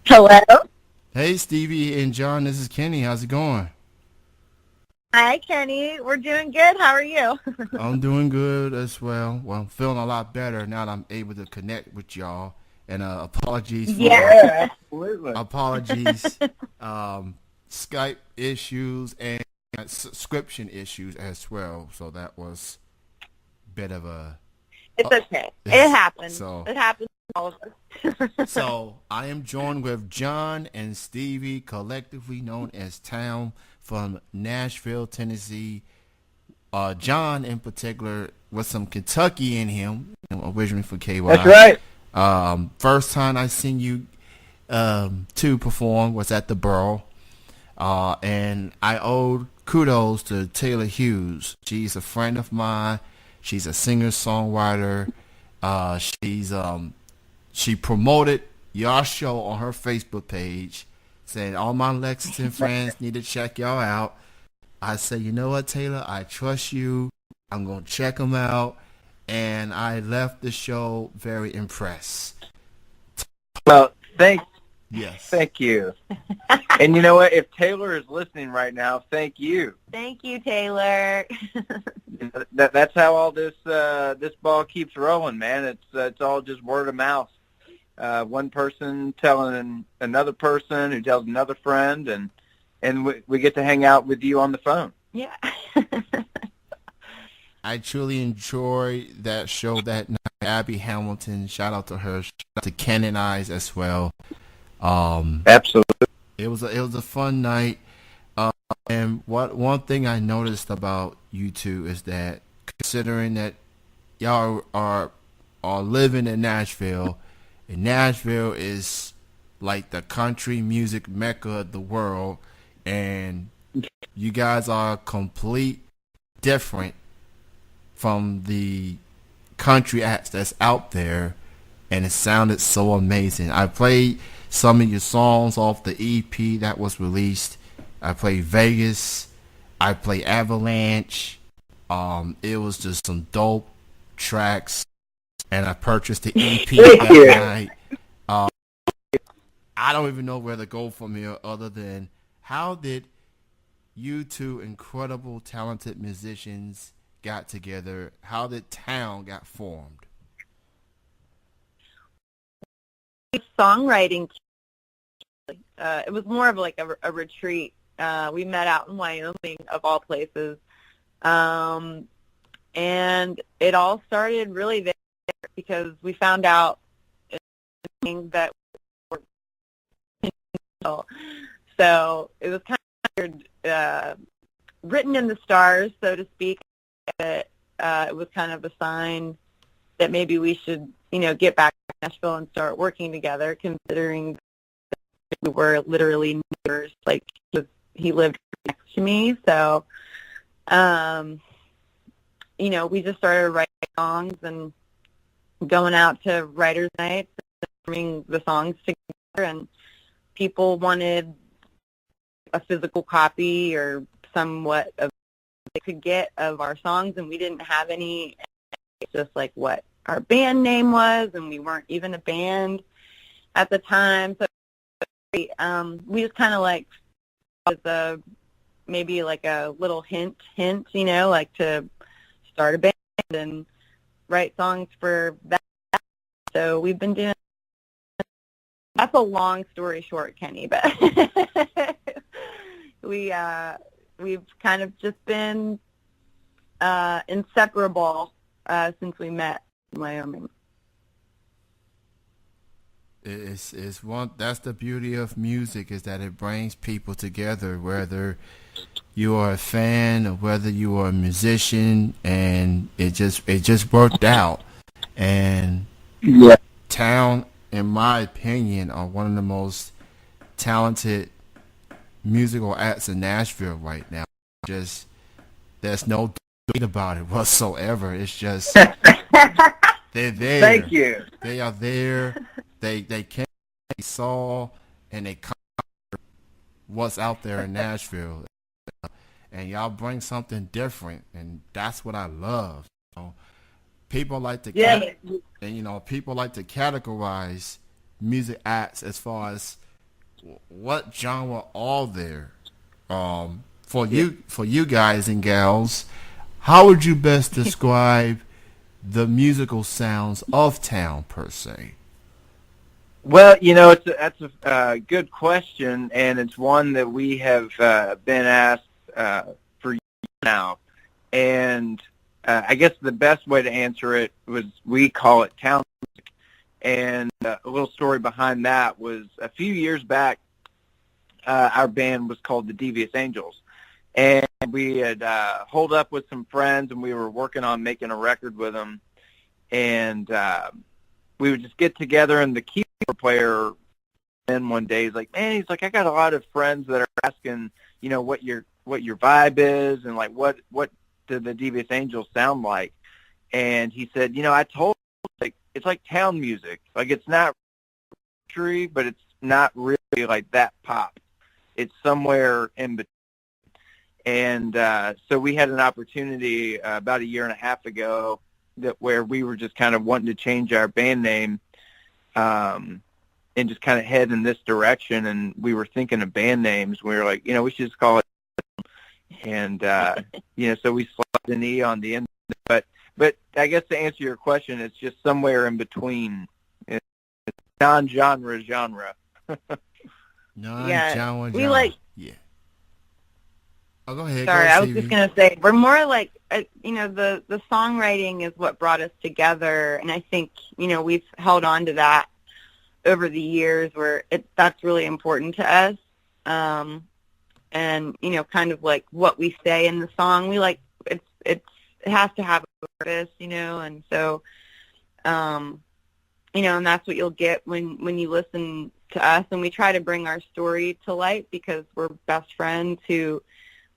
Hello. Hey, Stevie and John, this is Kenny. How's it going? Hi, Kenny. We're doing good. How are you? I'm doing good as well. Well, I'm feeling a lot better now that I'm able to connect with y'all. And apologies for the Yeah. Yeah, absolutely. apologies, Skype issues and subscription issues as well. So that was a bit of a It's okay. It happens. so It happens to all of us. So I am joined with John and Stevie, collectively known as Towne, from Nashville, Tennessee. John, in particular, with some Kentucky in him, originally from That's KY. right. First time I seen you two perform was at the Borough, and I owed kudos to Taylor Hughes. She's a friend of mine. She's a singer-songwriter. She promoted your show on her Facebook page, saying all my Lexington friends need to check y'all out. I said, you know what, Taylor, I trust you. I'm gonna check them out, and I left the show very impressed. Well, thank Yes. thank you. And you know what? If Taylor is listening right now, thank you. Thank you, Taylor. That's how all this ball keeps rolling, man. It's all just word of mouth. One person telling another person who tells another friend, and we get to hang out with you on the phone. Yeah. I truly enjoyed that show that night. Abby Hamilton, shout out to her. Shout out to Ken and Eyes as well. Absolutely. It was a fun night. And one thing I noticed about you two is that, considering that y'all are living in Nashville, and Nashville is like the country music mecca of the world, and you guys are complete different from the country acts that's out there, and it sounded so amazing. I played some of your songs off the EP that was released. I played Vegas. I played Avalanche. It was just some dope tracks, and I purchased the EP Thank that you. night. Um, I don't even know where to go from here other than how did you two incredible, talented musicians got together? How did Towne got formed? Songwriting. It was more of like a retreat. We met out in Wyoming, of all places. And it all started really there because we found out that we were so it was kind of written in the stars, so to speak. That it was kind of a sign that maybe we should, get back to Nashville and start working together, considering we were literally neighbors. Like he lived next to me, so we just started writing songs and going out to writers' nights and performing the songs together. And people wanted a physical copy or somewhat of they could get of our songs, and we didn't have any. It's just like what our band name was, and we weren't even a band at the time. So we just kind of like as maybe like a little hint, like to start a band and write songs for that. So we've been doing. That's a long story short, Kenny, but we've kind of just been inseparable since we met in Wyoming. It's one. That's the beauty of music, is that it brings people together, whether you are a fan or whether you are a musician, and it just worked out. And Yeah. Towne, in my opinion, are one of the most talented musical acts in Nashville right now. Just there's no debate about it whatsoever. It's just they're there. Thank you. They are there. They came, they saw, and they conquered what's out there in Nashville. And y'all bring something different, and that's what I love. People like to Yeah. people like to categorize music acts as far as what genre are there? For you guys and gals, how would you best describe the musical sounds of Towne per se? Well, that's a good question, and it's one that we have been asked for years now. And I guess the best way to answer it was we call it Towne music. And a little story behind that was a few years back, our band was called the Devious Angels. And we had holed up with some friends, and we were working on making a record with them. And we would just get together, and the keyboard player in one day, he's like, I got a lot of friends that are asking, what your vibe is, and like what do the Devious Angels sound like? And he said, I told him, it's like Towne music. Like, it's not country, but it's not really like that pop. It's somewhere in between. And so we had an opportunity about a year and a half ago where we were just kind of wanting to change our band name and just kind of head in this direction. And we were thinking of band names. We were like, we should just call it. And, so we slapped an E on the end. But I guess to answer your question, it's just somewhere in between. It's non-genre. Non-genre. We like. Yeah. Oh, go ahead. Sorry, I was Steevie. just going to say, we're more like, the songwriting is what brought us together, and I think, we've held on to that over the years where that's really important to us, and, kind of like what we say in the song, we like, it has to have a purpose, and so, and that's what you'll get when you listen to us, and we try to bring our story to light because we're best friends who,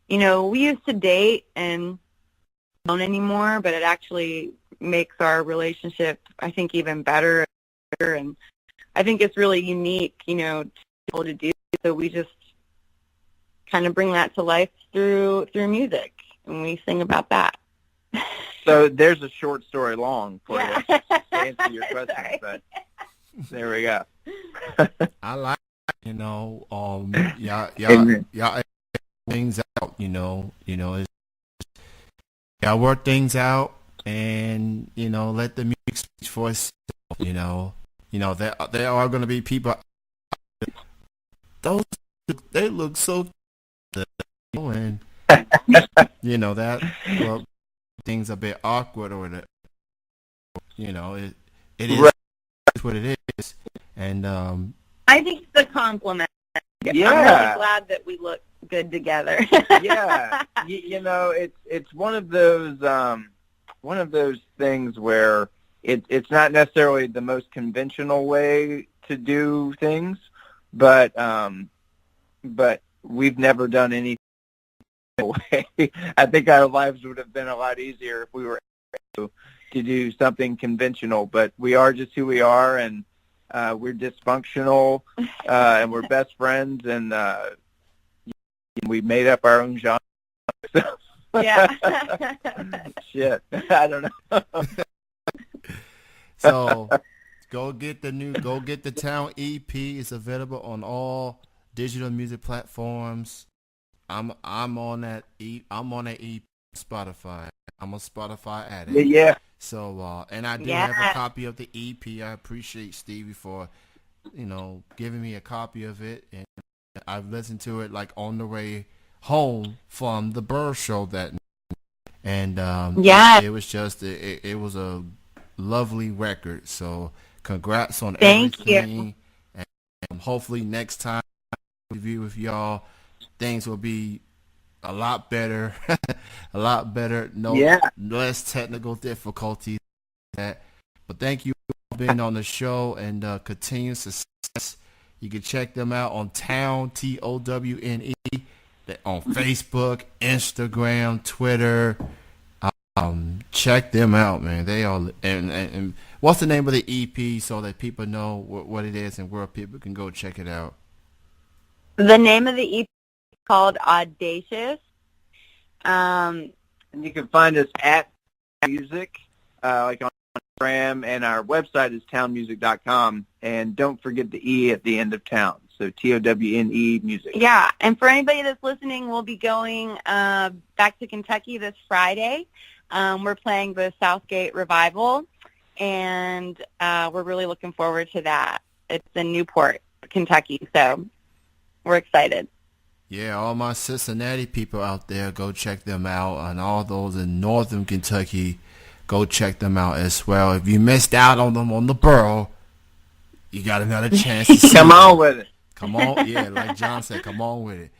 we used to date and don't anymore, but it actually makes our relationship, I think, even better. And I think it's really unique, to be able to do. So we just kind of bring that to life through music, and we sing about that. So there's a short story long for Yeah. you to answer your question. Sorry. But there we go. I like, y'all things out, it's, y'all work things out, and let the music speak for itself. There are going to be people. Those they look so good, and that things a bit awkward, or it is Right. what it is, and I think it's a compliment. Yeah. I'm really glad that we look good together. Yeah, it's one of those things where it's not necessarily the most conventional way to do things, but we've never done anything way. I think our lives would have been a lot easier if we were able to do something conventional, but we are just who we are, and we're dysfunctional, and we're best friends, and we made up our own genre. Yeah. Shit. I don't know. So go get the Towne EP. It's available on all digital music platforms. I'm on that EP, Spotify. I'm a Spotify addict. Yeah. So and I do have a copy of the EP. I appreciate Steevie for giving me a copy of it, and I've listened to it like on the way home from the Burr show that night. And it was just it was a lovely record. So congrats on Thank everything. You. And hopefully next time I review with y'all, things will be a lot better, a lot better. Less technical difficulties. But thank you for being on the show, and continued success. You can check them out on Towne, TOWNE, on Facebook, Instagram, Twitter. Check them out, man. They are. And what's the name of the EP so that people know what it is and where people can go check it out? The name of the EP is called Audacious. And you can find us at music, like on Instagram, and our website is townemusic.com. And don't forget the E at the end of Towns. So TOWNE music. Yeah, and for anybody that's listening, we'll be going back to Kentucky this Friday. We're playing the Southgate Revival, and we're really looking forward to that. It's in Newport, Kentucky, so we're excited. Yeah, all my Cincinnati people out there, go check them out. And all those in northern Kentucky, go check them out as well. If you missed out on them on the Borough, you got another chance to see Come them. on with it. Come on, yeah, like John said, come on with it.